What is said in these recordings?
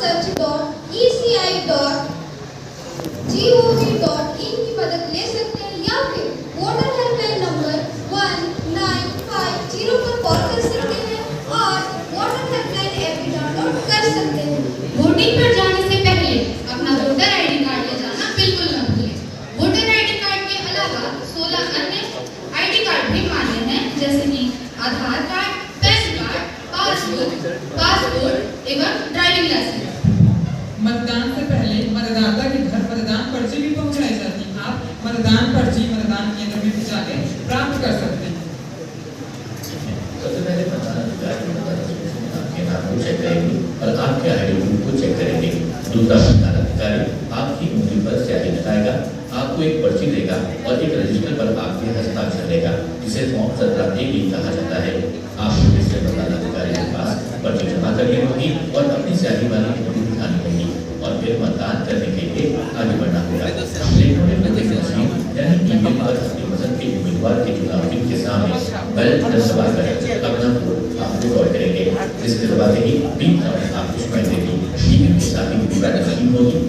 www.eci.gov.in की मदद ले सकते हैं या फिर वोटर हेल्पलाइन नंबर 1950 पर कॉल कर सकते हैं और वोटर हेल्पलाइन ऐप भी डाउनलोड कर सकते हैं। वोटिंग पर जाने से पहले अपना वोटर आईडी कार्ड ले जाना बिल्कुल न भूलें। वोटर आईडी कार्ड के अलावा 16 अन्य आईडी कार्ड भी मान्य हैं, जैसे कि आधार कार्ड, पैन कार्ड, पासपोर्ट एवं ड्राइविंग लाइसेंस। मतदान से पहले मतदाता के घर मतदान पर्ची भी पहुंचाई जाती है। आप मतदान पर्ची मतदान केंद्र में भी जाके प्राप्त कर सकते हैं। सबसे पहले मतदान आपके नाम को चेक करेंगे और आपके आईडी प्रूफ को चेक करेंगे। दूसरा मतदान अधिकारी आपकी उंगली पर स्याही लगाएगा, आपको एक पर्ची देगा और एक रजिस्टर पर आपके हस्ताक्षर देगा, जिसे फॉर्म 17A भी कहा जाता है। आपको इससे मतदान अधिकारी के पास पर्ची जमा करनी होगी और अपनी स्याही वाली उंगली दिखानी होगी और फिर मतदान करने के लिए आगे बढ़ना होगा। इलेक्ट्रॉनिक वोटिंग मशीन यानी ईवीएम पर अपनी पसंद के उम्मीदवार के चुनाव चिन्ह के सामने बैलेट दबा कर अपना वोट आप रिकॉर्ड करेंगे। इसके दबाते ही बीप साउंड आपको सुनाई देगी। ईवीएम के साथ ही वीवीपैट मशीन होगी।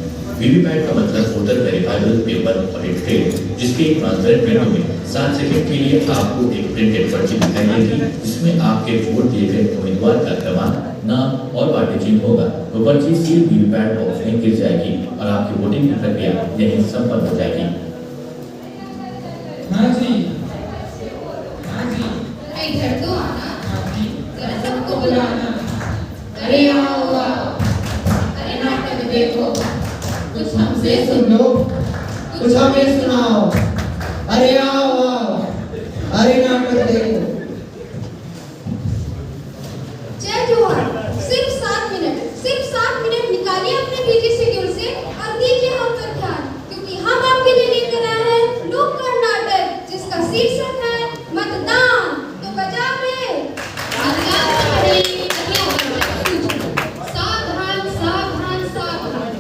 वीवीपैट का मतलब voter verifiable paper audit trail, जिसके ट्रांसपेरेंट विंडो में 7 सेकंड के लिए आपको एक प्रिंटेड पर्ची दिखाई देगी, जिसमें आपके वोट दिए गए उम्मीदवार का क्रमांक, नाम और पार्टी चिन्ह होगा। वो पर्ची सील वीवीपैट बॉक्स में गिर जाएगी और आपकी वोटिंग की प्रक्रिया यहीं संपन्न हो जाएगी। हाँ जी, इधर तो आना, हाँ जी, जरा सबको बुलाना। अरे आओ आओ, अरे नाटक देखो, कुछ हमसे सुन लो, कुछ हमें सुनाओ। अरे आओ आओ, अरे नाटक देखो। जय जोहार। सिर्फ 7 मिनट निकालिए अपने बिजी शेड्यूल से और दीजिए हम पर ध्यान, क्योंकि हम आपके लिए लेकर आए हैं नुक्कड़ नाटक, जिसका शीर्षक है मतदान। तो बजावे सावधान सावधान सावधान,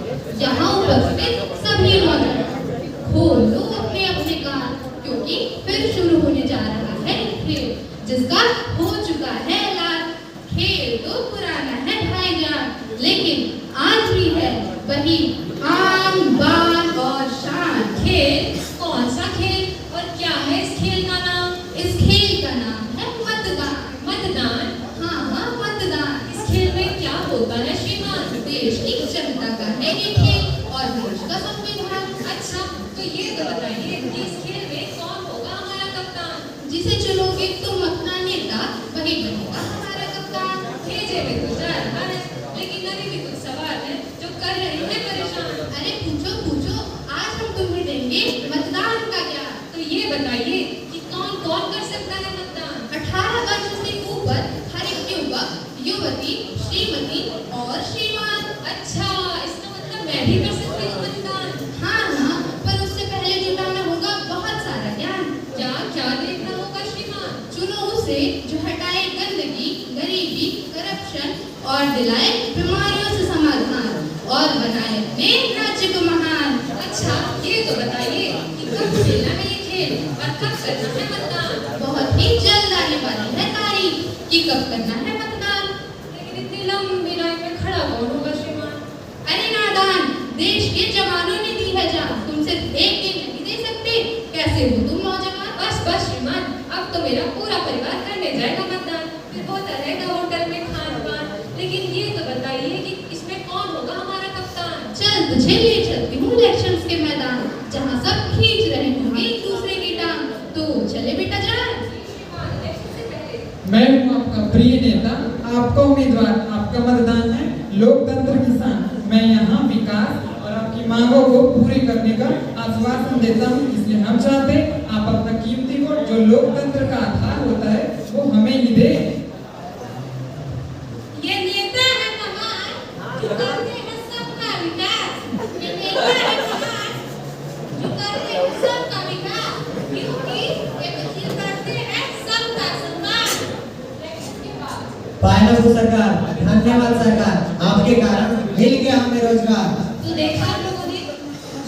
यहाँ उपस्थित सभी मगर खोलो अपने अपने कान, क्योंकि फिर शुरू होने जा रहा है खेल, जिसका हो चुका है ऐलान। खेल तो पुराना है भाईजान, लेकिन आज भी है वही आन बान और शान। खेल कौन सा खेल और क्या है इस खेल का नाम? इस खेल का नाम है मतदान। मतदान, हाँ हाँ मतदान। इस खेल में क्या होता है श्रीमान? देश की जनता का है ये खेल और देश का संविधान। अच्छा, तो ये तो बताइए कि इस खेल में कौन होगा हमारा कप्तान? जिसे चुनोगे तुम अपना नेता, वही बनेगा हमारा कप्तान। भेजे में तो जा रहा है, लेकिन अभी भी कुछ सवाल है जो कर रहे हैं परेशान। अरे पूछो पूछो, आज हम तुम्हें देंगे मतदान का ज्ञान। तो ये बताइए कि कौन कौन कर सकता है मतदान? 18 वर्ष से ऊपर हर एक युवक, युवती, श्रीमती और श्रीमान। अच्छा, इसका मतलब मैं भी कर सकती हूँ मतदान? हाँ हाँ, पर उससे पहले जुटाना होगा बहुत सारा ज्ञान। क्या क्या देखना होगा श्रीमान? चुनो उसे जो हटाए गंदगी, गरीबी, करप्शन और दिलाए बीमारियों से समाधान और बनाए अपने राज्य को महान। अच्छा, ये तो बताइए कि कब खेलना है ये खेल और कब करना है मतदान? बहुत ही जल्द आने वाली है तारीख कि कब करना है मतदान। लेकिन इतनी लंबी लाइन में खड़ा कौन होगा श्रीमान? अरे नादान, देश के जवानों ने दी है जान, तुम सिर्फ एक दिन नहीं दे सकते। कैसे हो तुम नौजवान? बस बस श्रीमान, अब तो मेरा पूरा परिवार करने जाएगा मतदान, फिर होता रहेगा होटल में खान पान। लेकिन ये तो बताइए कि इसमें कौन होगा हमारा कप्तान? चल तुझे ले चलती हूँ इलेक्शंस के मैदान, जहाँ सब खींच रहे होंगे एक दूसरे की टांग। तो चले बेटा जाए। मैं हूँ आपका प्रिय नेता, आपका उम्मीदवार, आपका मतदान है लोकतंत्र किसान। मैं यहाँ विकास और आपकी मांगों को पूरी करने का आश्वासन देता हूँ। इसलिए हम चाहते हैं आप अपना कीमती वोट, जो लोकतंत्र का आधार होता है, वो हमें ही दे। ये नेता है महान, जो करते हैं सबका विकास। ये नेता है महान, जो करते हैं सबका विकास, क्योंकि ये वकील करते हैं सबका सम्मान। पायलट सरकार, धन्यवाद सरकार, आपके कारण मिल गया हमें रोजगार। तो देखा आप लोगों ने,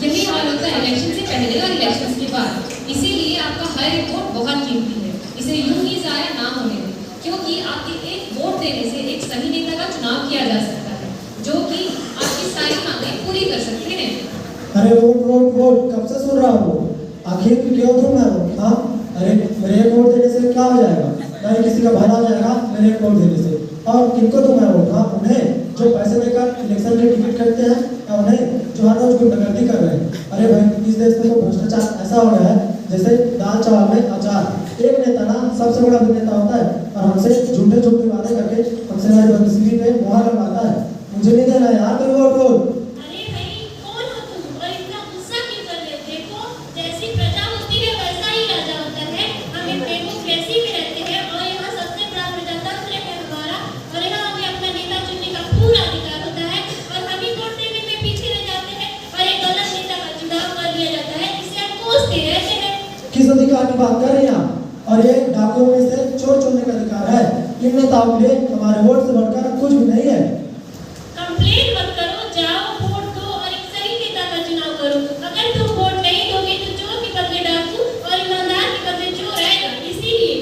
यही हाल होता है इलेक्शन से पहले और इलेक्शन के बाद। इसीलिए आपका हर एक वोट बहुत कीमती है, इसे यूं ही जाया ना होने दें, क्योंकि आपके एक वोट देने से एक सही नेता का चुनाव किया जा सकता है, जो कि अरे वोट वोट वोट कब से सुन रहा हूँ, आखिर क्यों दूं मैं वोट? हाँ, अरे मेरे एक वोट देने से क्या हो जाएगा? नहीं किसी का भला हो जाएगा मेरे एक वोट देने से। और किनको दूं मैं वोट? हाँ, उन्हें जो पैसे देकर इलेक्शन के टिकट खरीदते हैं, या उन्हें जो हर रोज गुंडागर्दी कर रहे हैं। अरे भाई, इस देश में तो भ्रष्टाचार ऐसा हो गया है जैसे दाल चावल में अचार। एक नेता ना सबसे बड़ा अभिनेता होता है और हमसे झूठे झूठे वादे करके हमसे हमारी बदनसीबी पे मुहर लगवाता है। मुझे नहीं देना यार कोई वोट वोट। अरे भाई, कौन हो तुम और इतना गुस्सा क्यों कर रहे हो? देखो, जैसी प्रजा होती है वैसा ही राजा होता है। हम एक डेमोक्रेसी में रहते हैं और यहाँ सबसे बड़ा प्रजातंत्र है हमारा, और यहाँ हमें अपना नेता चुनने का पूरा अधिकार होता है। और हम ही वोट देने में पीछे रह जाते हैं और एक गलत नेता का चुनाव कर लिया जाता है, जिसे हम कोसते रहते हैं। किस अधिकार की बात कर रहे हैं आप? और ये डाकुओं में से चोर चुनने का अधिकार है। इन नेताओं के लिए हमारे वोट से बढ़कर कुछ भी नहीं है। कंप्लेंट मत करो, जाओ वोट दो और एक सही नेता का चुनाव करो। अगर तुम वोट नहीं दोगे तो चोर के बदले डाकू और ईमानदार के बदले चोर आएगा। इसीलिए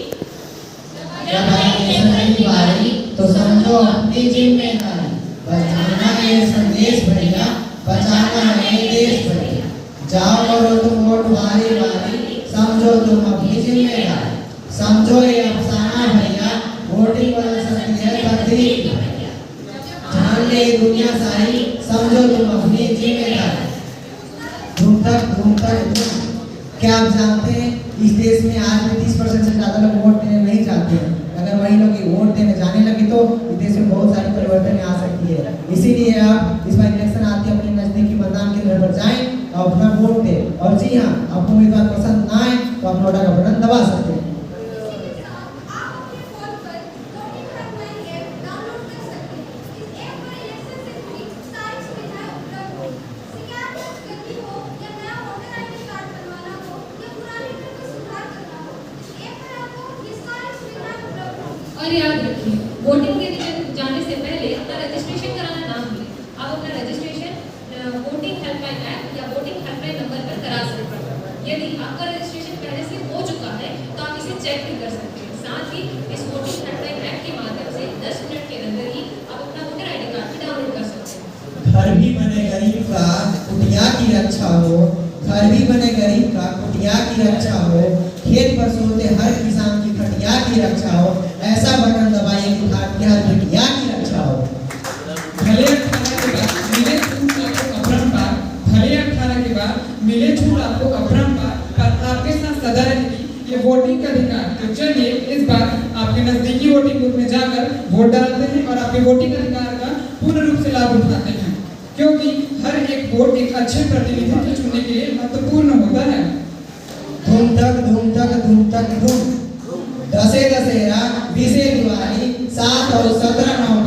जब आए की बारी तो समझो अपनी जिम्मेदारी, बचाना है संदेश भैया, बचाना है देश भैया। जाओ करो तुम वोट बारी बारी, समझो तुम अपनी जिम्मेदारी। समझो ये अफसाना भैया, वोटिंग बदल सकती है तकदीर। जान ले दुनिया सारी, समझो तुम अपनी जिम्मेदारी। धूम तक धूम। क्या आप जानते हैं इस देश में आज भी 30% से ज़्यादा लोग वोट देने नहीं जाते हैं। अगर वही लोग वोट देने जाने लगे तो इस देश में बहुत सारी परिवर्तन आ सकती है। इसीलिए आप इस बार इलेक्शन आते अपने नजदीकी मतदान केंद्र पर जाएं और अपना वोट दें। और जी हाँ, आपको उम्मीदवार पसंद ना आए तो आप नोटा का बटन दबा सकते हैं। और याद रखिए, वोटिंग के लिए जाने से पहले अपना रजिस्ट्रेशन कराना ना भूलें। आप अपना रजिस्ट्रेशन वोटिंग हेल्पलाइन ऐप या वोटिंग हेल्पलाइन नंबर पर करा सकते हैं। यदि आपका रजिस्ट्रेशन पहले से हो चुका है तो आप इसे चेक भी कर सकते हैं। साथ ही इस वोटिंग हेल्पलाइन ऐप के माध्यम से 10 मिनट के अंदर ही आप अपना वोटर ID कार्ड भी डाउनलोड कर सकते हैं। घर भी बने गरीब का कुटिया की रक्षा हो, घर भी बने गरीब का कुटिया की रक्षा हो, खेत पर सोते हर किसान की खटिया की रक्षा हो। ऐसा बटन दबाइए कि आपकी हर खटिया की रक्षा हो। भले 18 के बाद मिले छूट आपको अपरंपार, भले 18 के बाद मिले छूट आपको अपरंपार, पर आपके साथ सदा रहेगी ये वोटिंग का अधिकार। तो चलिए इस बार आपके नजदीकी वोटिंग बूथ में जाकर वोट डालते हैं और आपके वोटिंग अधिकार का पूर्ण रूप से लाभ उठाते हैं, क्योंकि हर एक वोट एक अच्छे प्रतिनिधित्व चुनने के लिए महत्वपूर्ण होता है। धूम तक धूम। 10 दशहरा 20 दिवाली 7 और 17 नवंबर